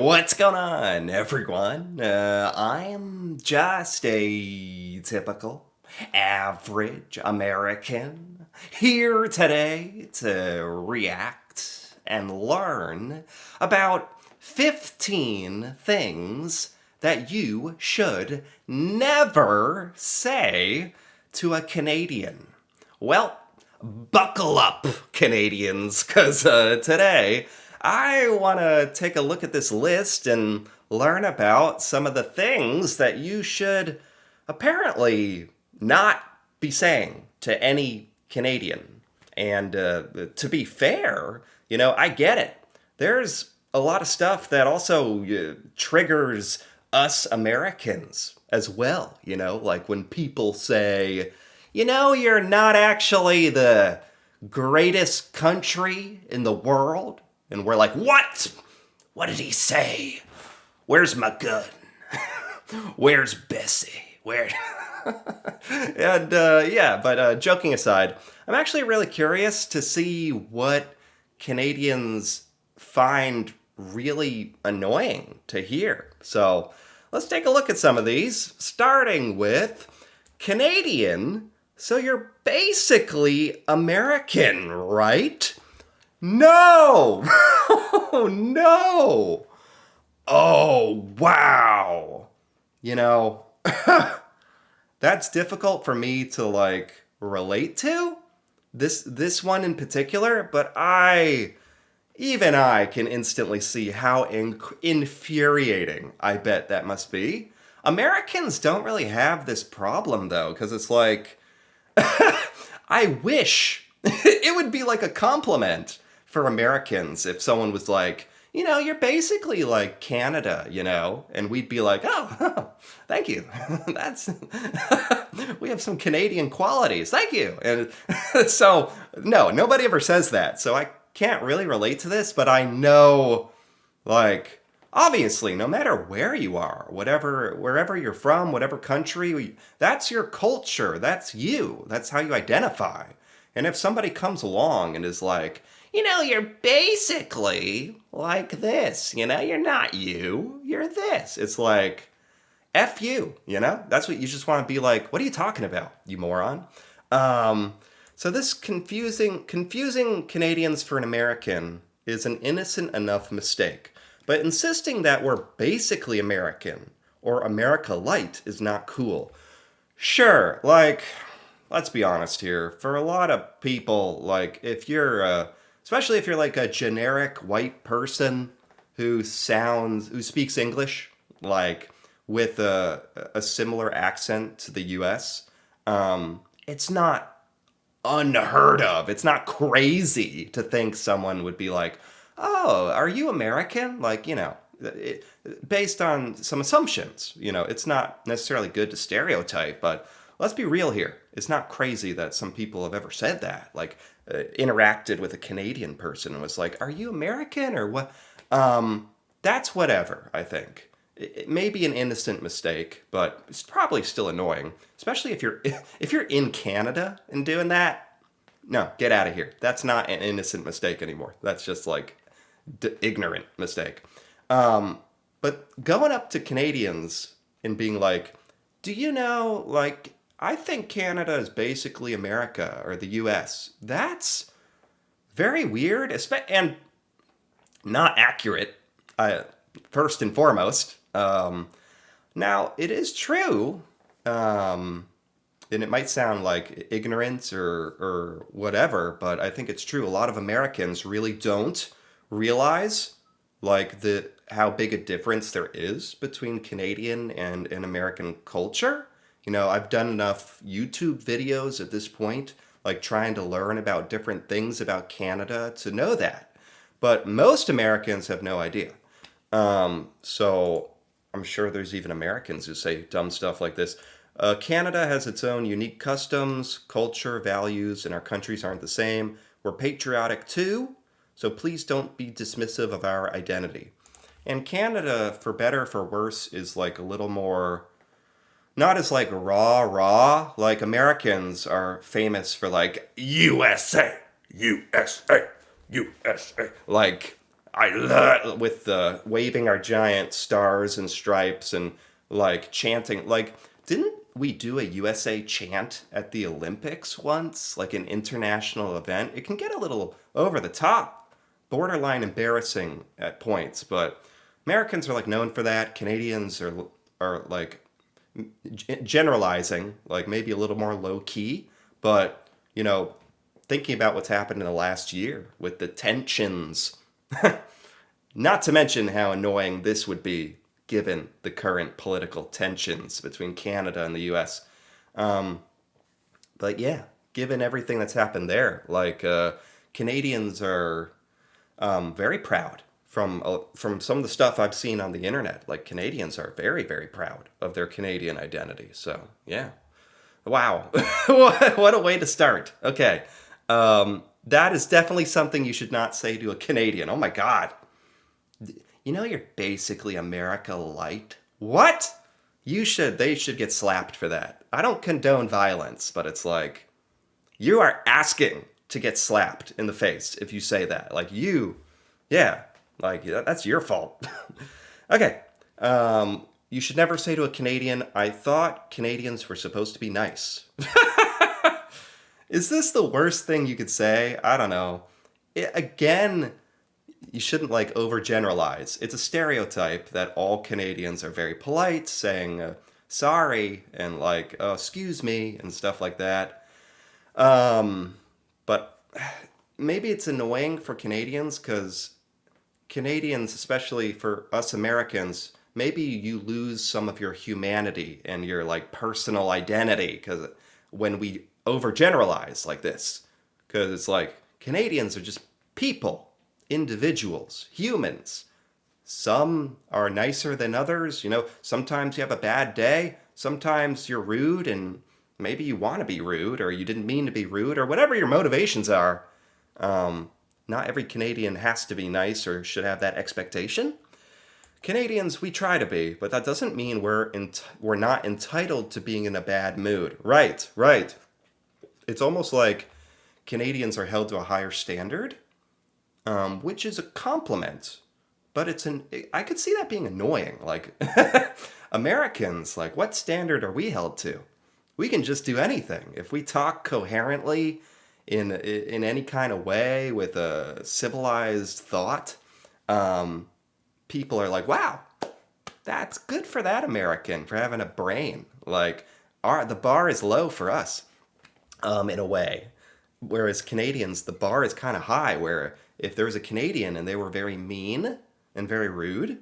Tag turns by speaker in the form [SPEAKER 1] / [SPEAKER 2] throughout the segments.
[SPEAKER 1] What's going on, everyone? I am just a typical, average American here today to react and learn about 15 things that you should never say to a Canadian. Well, buckle up, Canadians, because today I want to take a look at this list and learn about some of the things that you should apparently not be saying to any Canadian. And to be fair, I get it. There's a lot of stuff that also triggers us Americans as well, like when people say, you're not actually the greatest country in the world. And we're like, what? What did he say? Where's my gun? Where's Bessie? Where? And yeah, but joking aside, I'm actually really curious to see what Canadians find really annoying to hear. So let's take a look at some of these, starting with Canadian. So you're basically American, right? No! Oh, no! Oh, wow! You know, that's difficult for me to like relate to. This one in particular, but even I can instantly see how infuriating I bet that must be. Americans don't really have this problem though, because it's like I wish it would be like a compliment for Americans if someone was like, you're basically like Canada, and we'd be like, oh, thank you. That's we have some Canadian qualities. Thank you. And so, no, nobody ever says that. So I can't really relate to this, but I know, like, obviously, no matter where you are, wherever you're from, whatever country, that's your culture. That's you. That's how you identify. And if somebody comes along and is like, you're basically like this, you're not you're this. It's like, F you, That's what you just want to be like, what are you talking about, you moron? So this confusing Canadians for an American is an innocent enough mistake. But insisting that we're basically American or America Light is not cool. Sure, like, let's be honest here. For a lot of people, like, especially if you're like a generic white person who speaks English, like, with a similar accent to the US, it's not unheard of. It's not crazy to think someone would be like, oh, are you American? Like, based on some assumptions, it's not necessarily good to stereotype, but let's be real here. It's not crazy that some people have ever said that, like interacted with a Canadian person and was like, are you American or what? That's whatever, I think. It may be an innocent mistake, but it's probably still annoying, especially if you're if you're in Canada and doing that. No, get out of here. That's not an innocent mistake anymore. That's just like ignorant mistake. But going up to Canadians and being like, do you know, like, I think Canada is basically America or the US. That's very weird and not accurate, first and foremost. Now, it is true, and it might sound like ignorance or whatever, but I think it's true. A lot of Americans really don't realize like how big a difference there is between Canadian and American culture. I've done enough YouTube videos at this point, like trying to learn about different things about Canada to know that. But most Americans have no idea. So I'm sure there's even Americans who say dumb stuff like this. Canada has its own unique customs, culture, values, and our countries aren't the same. We're patriotic too, so please don't be dismissive of our identity. And Canada, for better, for worse, is like a little more, not as like raw, like Americans are famous for like USA, USA, USA. Like, with the waving our giant stars and stripes and like chanting. Like, didn't we do a USA chant at the Olympics once, like an international event? It can get a little over the top, borderline embarrassing at points, but Americans are like known for that. Canadians are like generalizing, like maybe a little more low key, but you know, thinking about what's happened in the last year with the tensions, not to mention how annoying this would be given the current political tensions between Canada and the US. Um, but yeah, given everything that's happened there, like Canadians are very proud from some of the stuff I've seen on the internet. Like Canadians are very very proud of their Canadian identity. So yeah, wow, what a way to start. Okay, that is definitely something you should not say to a Canadian. Oh my God, you know you're basically America light. What? They should get slapped for that. I don't condone violence, but it's like you are asking to get slapped in the face if you say that. Like yeah, like that's your fault. Okay. You should never say to a Canadian, I thought Canadians were supposed to be nice. Is this the worst thing you could say? I don't know. Again, you shouldn't like overgeneralize. It's a stereotype that all Canadians are very polite, saying sorry and like, oh, excuse me and stuff like that. Um, but maybe it's annoying for Canadians because Canadians, especially for us Americans, maybe you lose some of your humanity and your like personal identity because when we overgeneralize like this, because it's like Canadians are just people, individuals, humans. Some are nicer than others. You know, sometimes you have a bad day. Sometimes you're rude and maybe you want to be rude or you didn't mean to be rude or whatever your motivations are. Um, Not every Canadian has to be nice or should have that expectation. Canadians, we try to be, but that doesn't mean we're not entitled to being in a bad mood. Right, right. It's almost like Canadians are held to a higher standard, which is a compliment. But I could see that being annoying. Like, Americans, like, what standard are we held to? We can just do anything. If we talk coherently in any kind of way with a civilized thought, um, people are like, wow, that's good for that American for having a brain. Like, the bar is low for us, in a way. Whereas Canadians, the bar is kind of high, where if there was a Canadian and they were very mean and very rude,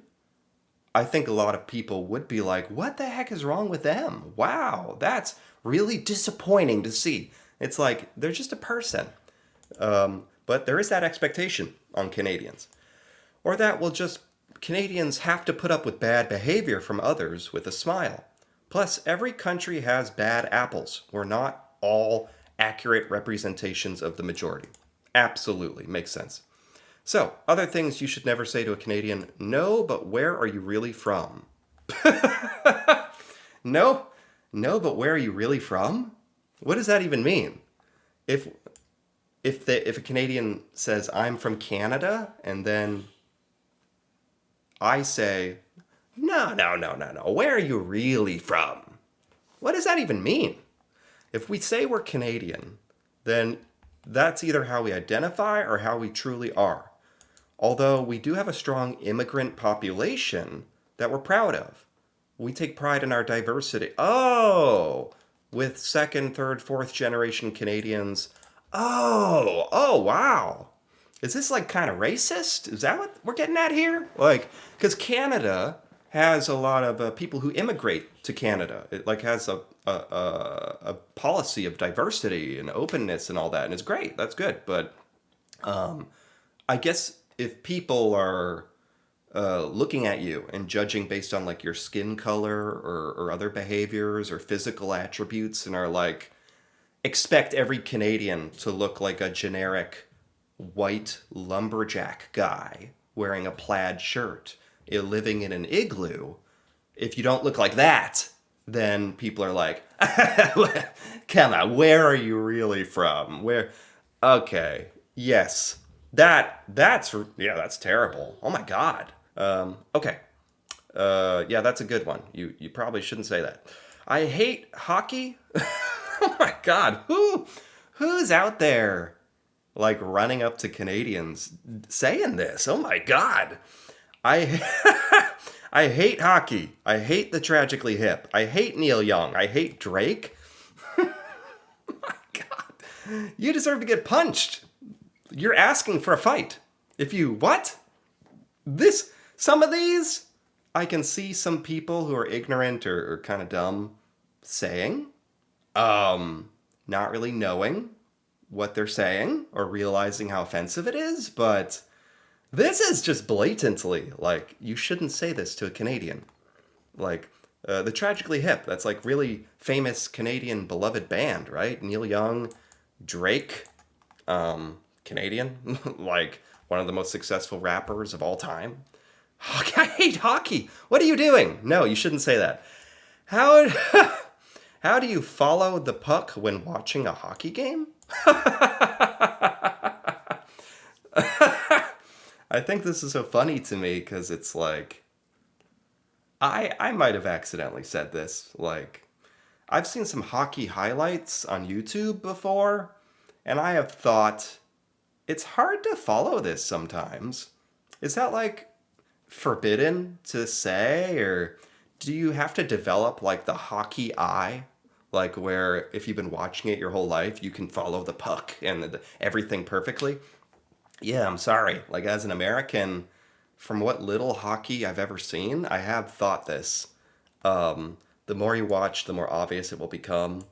[SPEAKER 1] I think a lot of people would be like, what the heck is wrong with them? Wow, that's really disappointing to see. It's like, they're just a person. But there is that expectation on Canadians. Or that will just, Canadians have to put up with bad behavior from others with a smile. Plus, every country has bad apples. We're not all accurate representations of the majority. Absolutely, makes sense. So, other things you should never say to a Canadian: no, but where are you really from? No, no, but where are you really from? What does that even mean? If if a Canadian says I'm from Canada and then I say no, no, no, no, no, where are you really from? What does that even mean? If we say we're Canadian, then that's either how we identify or how we truly are. Although we do have a strong immigrant population that we're proud of. We take pride in our diversity. Oh, with second, third, fourth generation Canadians. Oh, wow. Is this like kind of racist? Is that what we're getting at here? Like, because Canada has a lot of people who immigrate to Canada. It like has a policy of diversity and openness and all that, and it's great. That's good. But I guess if people are looking at you and judging based on like your skin color or other behaviors or physical attributes and are like, expect every Canadian to look like a generic white lumberjack guy wearing a plaid shirt, living in an igloo. If you don't look like that, then people are like, come on, where are you really from? Where? Okay, yes, that's terrible. Oh my God. Okay. Yeah, that's a good one. You probably shouldn't say that. I hate hockey. Oh my God. Who's out there like running up to Canadians saying this? Oh my God. I I hate hockey. I hate the Tragically Hip. I hate Neil Young. I hate Drake. God, you deserve to get punched. You're asking for a fight. If you what? This some of these I can see some people who are ignorant or kind of dumb saying, not really knowing what they're saying or realizing how offensive it is, but this is just blatantly like you shouldn't say this to a Canadian. Like the Tragically Hip, that's like really famous Canadian beloved band, right? Neil Young, Drake, Canadian, like one of the most successful rappers of all time. I hate hockey. What are you doing? No, you shouldn't say that. How how do you follow the puck when watching a hockey game? I think this is so funny to me because it's like I might have accidentally said this. Like I've seen some hockey highlights on YouTube before, and I have thought it's hard to follow this sometimes. Is that like forbidden to say, or do you have to develop like the hockey eye, like where if you've been watching it your whole life you can follow the puck and everything perfectly? Yeah, I'm sorry, like as an American, from what little hockey I've ever seen, I have thought this. The more you watch, the more obvious it will become.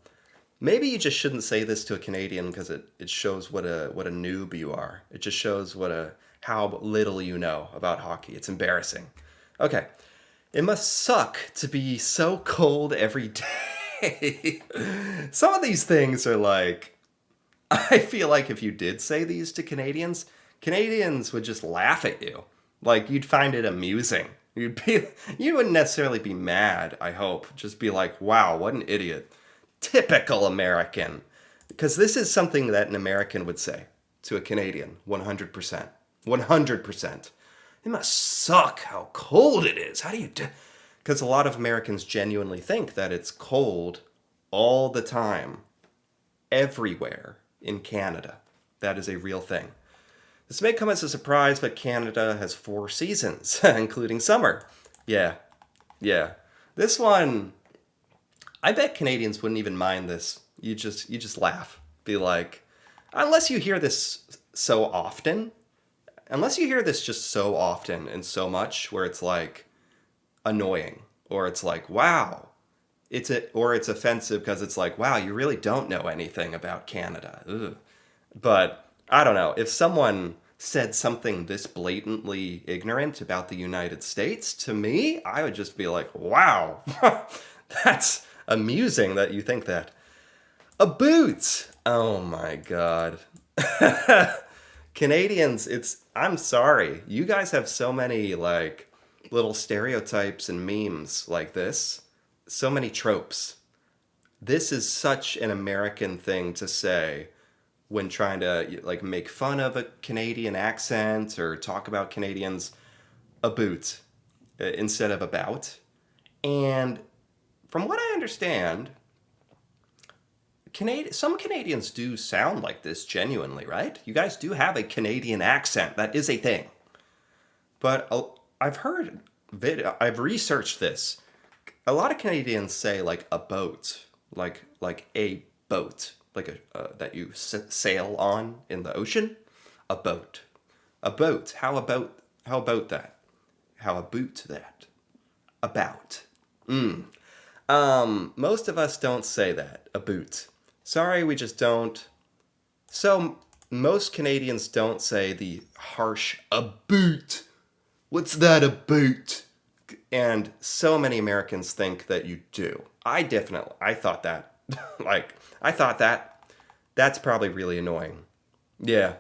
[SPEAKER 1] Maybe you just shouldn't say this to a Canadian because it shows what a noob you are. It just shows what a how little you know about hockey. It's embarrassing. Okay. It must suck to be so cold every day. Some of these things are like I feel like if you did say these to Canadians, Canadians would just laugh at you. Like you'd find it amusing. You wouldn't necessarily be mad, I hope. Just be like, "Wow, what an idiot." Typical American. Because this is something that an American would say to a Canadian, 100%. 100%. It must suck how cold it is. How do you do? Because a lot of Americans genuinely think that it's cold all the time, everywhere in Canada. That is a real thing. This may come as a surprise, but Canada has 4 seasons, including summer. Yeah, yeah. This one, I bet Canadians wouldn't even mind this. You just laugh. Be like, unless you hear this so often, unless you hear this just so often and so much where it's like annoying or it's like, wow, or it's offensive because it's like, wow, you really don't know anything about Canada. Ugh. But I don't know. If someone said something this blatantly ignorant about the United States to me, I would just be like, wow, that's amusing that you think that. A boot. Oh my God. Canadians, I'm sorry. You guys have so many like little stereotypes and memes like this. So many tropes. This is such an American thing to say when trying to like make fun of a Canadian accent or talk about Canadians. A boot instead of about. And from what I understand, some Canadians do sound like this genuinely, right? You guys do have a Canadian accent. That is a thing. But I've heard, I've researched this. A lot of Canadians say like a boat, like a boat, like that you sail on in the ocean. A boat, a boat. How about that? How about that? About. Most of us don't say that. A boot. Sorry, we just don't. So most Canadians don't say the harsh a boot. What's that a boot? And so many Americans think that you do. I thought that. I thought that. That's probably really annoying. Yeah.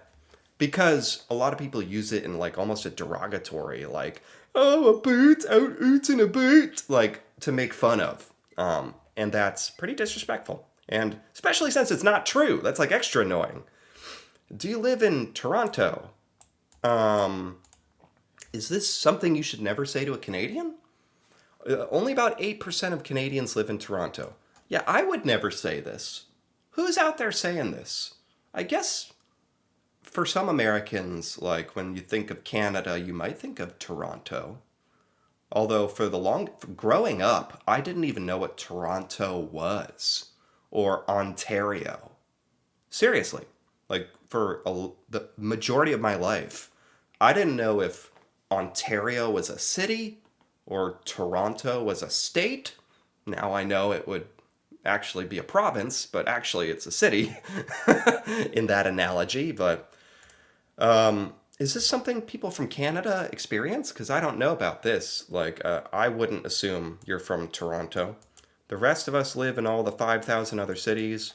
[SPEAKER 1] Because a lot of people use it in like almost a derogatory, like, oh, a boot, out in a boot, like to make fun of. And that's pretty disrespectful. And especially since it's not true, that's like extra annoying. Do you live in Toronto? Um, is this something you should never say to a Canadian? Only about 8% of Canadians live in Toronto. Yeah, I would never say this. Who's out there saying this? I guess for some Americans, like when you think of Canada, you might think of Toronto. Although growing up, I didn't even know what Toronto was or Ontario. Seriously, like the majority of my life, I didn't know if Ontario was a city or Toronto was a state. Now I know it would actually be a province, but actually it's a city in that analogy. But is this something people from Canada experience? Because I don't know about this. Like, I wouldn't assume you're from Toronto. The rest of us live in all the 5,000 other cities.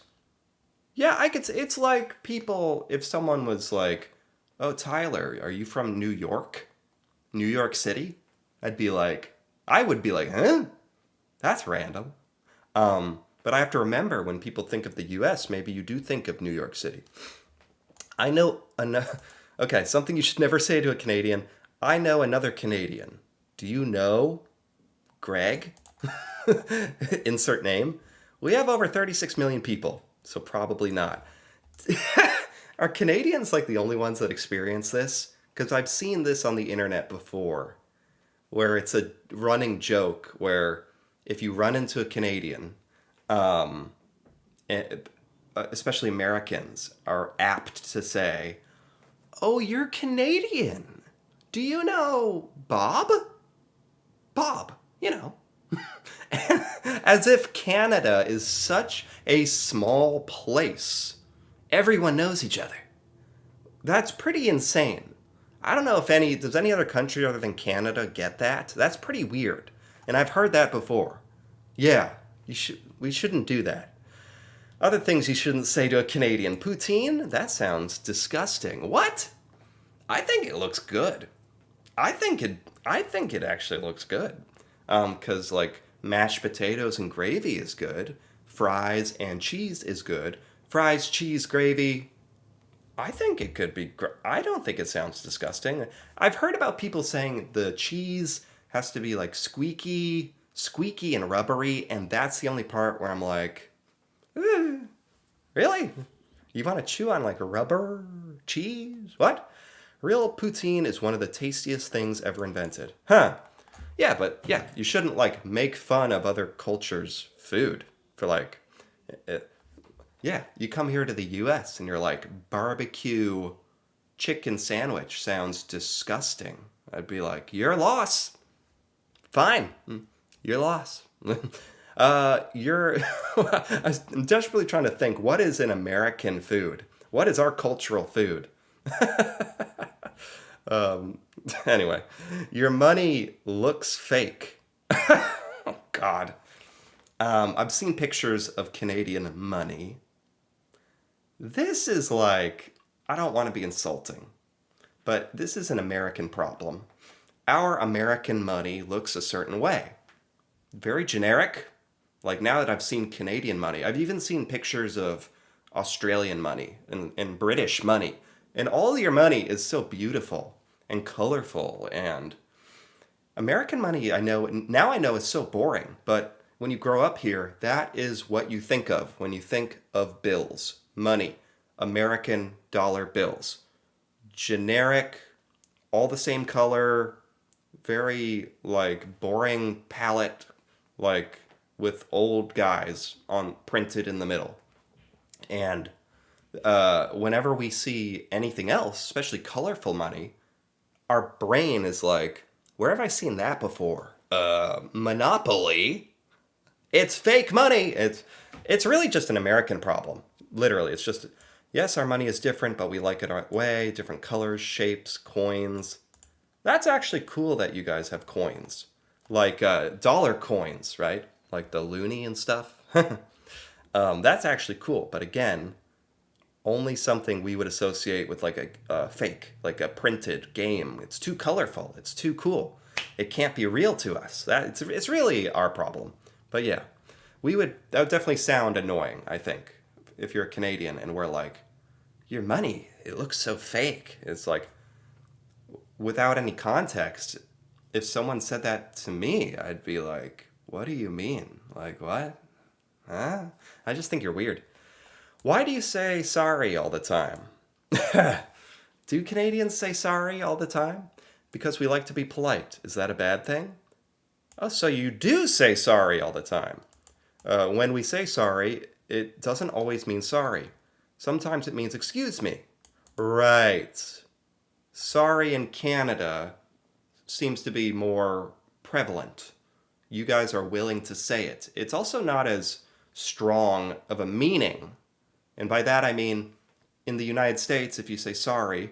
[SPEAKER 1] Yeah, I could. It's like people. If someone was like, "Oh, Tyler, are you from New York? New York City?" I would be like, "Huh? That's random." But I have to remember when people think of the U.S., maybe you do think of New York City. I know another. Okay, something you should never say to a Canadian. I know another Canadian. Do you know Greg? Insert name. We have over 36 million people, so probably not. Are Canadians like the only ones that experience this? Because I've seen this on the internet before, where it's a running joke where if you run into a Canadian, um, eh, especially Americans, are apt to say, "Oh, you're Canadian. Do you know Bob? Bob, you know." As if Canada is such a small place. Everyone knows each other. That's pretty insane. I don't know if does any other country other than Canada get that? That's pretty weird. And I've heard that before. Yeah, we shouldn't do that. Other things you shouldn't say to a Canadian. Poutine? That sounds disgusting. What? I think it looks good. I think it actually looks good. 'Cause like mashed potatoes and gravy is good. Fries and cheese is good. Fries, cheese, gravy. I think it could be. I don't think it sounds disgusting. I've heard about people saying the cheese has to be like squeaky and rubbery, and that's the only part where I'm like, "Eh, really? You want to chew on like rubber cheese? What?" Real poutine is one of the tastiest things ever invented. Huh. Yeah, but yeah, you shouldn't like make fun of other cultures' food for like yeah, you come here to the US and you're like, barbecue chicken sandwich sounds disgusting. I'd be like, your loss. Fine. Your loss. You're. I'm desperately trying to think what is an American food? What is our cultural food? Um, anyway, your money looks fake. Oh, God. I've seen pictures of Canadian money. This is like, I don't want to be insulting, but this is an American problem. Our American money looks a certain way. Very generic. Like now that I've seen Canadian money, I've even seen pictures of Australian money and British money. And all your money is so beautiful and colorful. And American money, I know is so boring. But when you grow up here, that is what you think of when you think of bills, money, American dollar bills. Generic, all the same color, very like boring palette, like with old guys on printed in the middle. And whenever we see anything else, especially colorful money, our brain is like, where have I seen that before? Monopoly. It's fake money. It's really just an American problem. Literally, it's just yes, our money is different, but we like it our way. Different colors, shapes, coins. That's actually cool that you guys have coins, like dollar coins, right? Like the loonie and stuff. That's actually cool. But again, only something we would associate with like a fake, like a printed game. It's too colorful. It's too cool. It can't be real to us. It's really our problem. But yeah, that would definitely sound annoying. I think if you're a Canadian and we're like, your money, it looks so fake. It's like, without any context, if someone said that to me, I'd be like, what do you mean? Like, what? Huh? I just think you're weird. Why do you say sorry all the time? Do Canadians say sorry all the time? Because we like to be polite. Is that a bad thing? Oh, so you do say sorry all the time. When we say sorry, it doesn't always mean sorry. Sometimes it means excuse me. Right. Sorry in Canada seems to be more prevalent. You guys are willing to say it. It's also not as strong of a meaning. And by that I mean, in the United States, if you say sorry,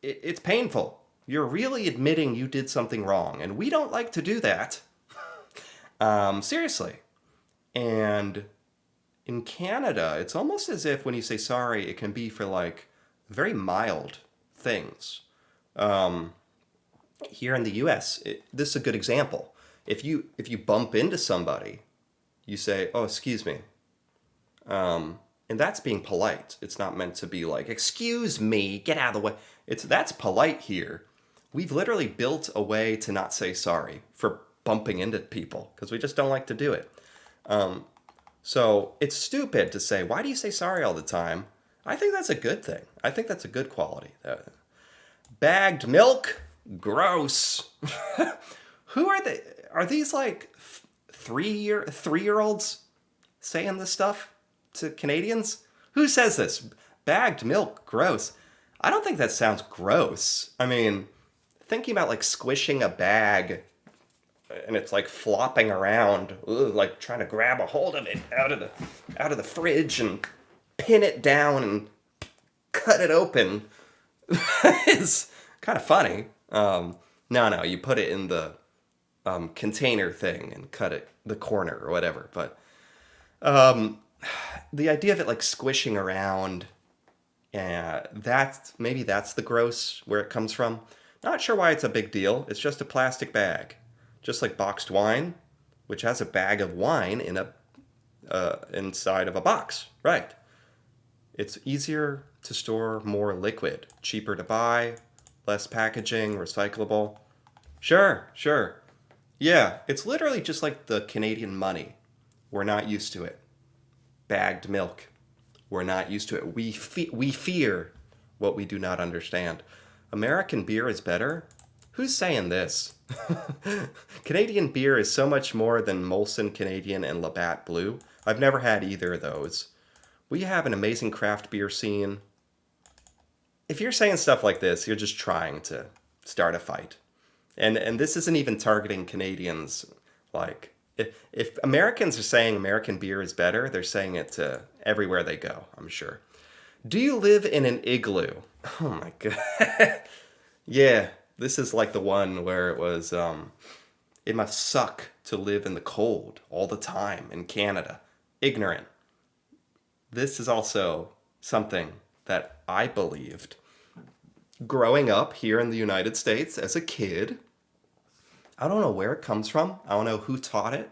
[SPEAKER 1] it's painful. You're really admitting you did something wrong, and we don't like to do that. Seriously. And in Canada, it's almost as if when you say sorry, it can be for like very mild things. Here in the U.S., this is a good example. If you bump into somebody, you say, "Oh, excuse me," and that's being polite. It's not meant to be like, "Excuse me, get out of the way." That's polite here. We've literally built a way to not say sorry for bumping into people because we just don't like to do it. So it's stupid to say, "Why do you say sorry all the time?" I think that's a good thing. I think that's a good quality. Bagged milk, gross. Who are they? Are these like 3-year-olds saying this stuff to Canadians? Who says this? Bagged milk, gross. I don't think that sounds gross. I mean, thinking about like squishing a bag and it's like flopping around, like trying to grab a hold of it out of the fridge and pin it down and cut it open is kind of funny. No, you put it in the container thing and cut it the corner or whatever. But the idea of it like squishing around, maybe that's the gross where it comes from. Not sure why it's a big deal. It's just a plastic bag, just like boxed wine, which has a bag of wine inside of a box, right? It's easier to store more liquid, cheaper to buy, less packaging, recyclable. Sure. Yeah, it's literally just like the Canadian money. We're not used to it. Bagged milk. We're not used to it. We fear what we do not understand. American beer is better? Who's saying this? Canadian beer is so much more than Molson Canadian and Labatt Blue. I've never had either of those. We have an amazing craft beer scene. If you're saying stuff like this, you're just trying to start a fight. And this isn't even targeting Canadians. Like, if Americans are saying American beer is better, they're saying it to everywhere they go, I'm sure. Do you live in an igloo? Oh my god. Yeah, this is like the one where it was, it must suck to live in the cold all the time in Canada. Ignorant. This is also something that I believed growing up here in the United States as a kid. I don't know where it comes from. I don't know who taught it,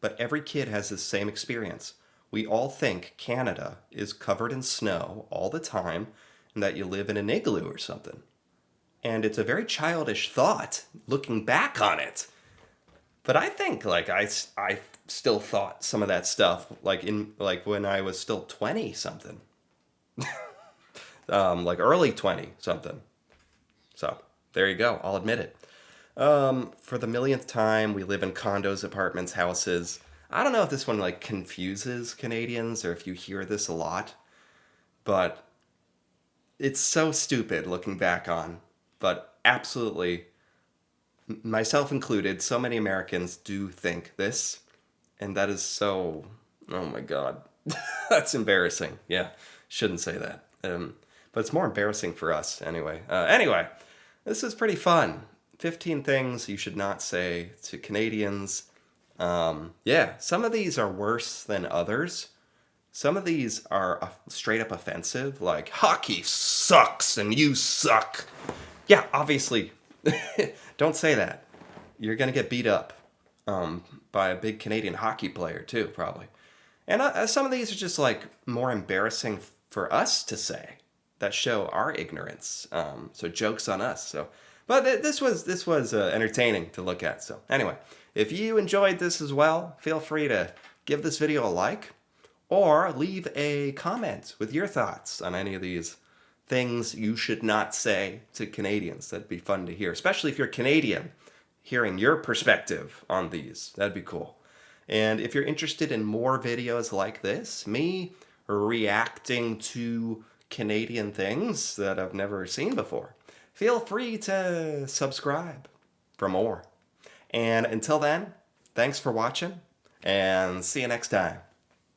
[SPEAKER 1] but every kid has the same experience. We all think Canada is covered in snow all the time and that you live in an igloo or something. And it's a very childish thought looking back on it. But I think like I still thought some of that stuff like when I was still 20 something. Like early 20 something. So there you go. I'll admit it. For the millionth time, we live in condos, apartments, houses. I don't know if this one like confuses Canadians or if you hear this a lot, but it's so stupid looking back on. But absolutely, myself included, so many Americans do think this, and that is so, oh my God, that's embarrassing. Yeah, shouldn't say that. But it's more embarrassing for us anyway. Anyway, this is pretty fun. 15 things you should not say to Canadians. Yeah, some of these are worse than others. Some of these are straight up offensive, like hockey sucks and you suck. Yeah, obviously, don't say that. You're going to get beat up by a big Canadian hockey player too, probably. And some of these are just like more embarrassing for us to say. that show our ignorance. So jokes on us. But this was entertaining to look at. So anyway, if you enjoyed this as well, feel free to give this video a like or leave a comment with your thoughts on any of these things you should not say to Canadians. That'd be fun to hear, especially if you're Canadian, hearing your perspective on these. That'd be cool. And if you're interested in more videos like this, me reacting to Canadian things that I've never seen before, feel free to subscribe for more. And until then, thanks for watching, and see you next time.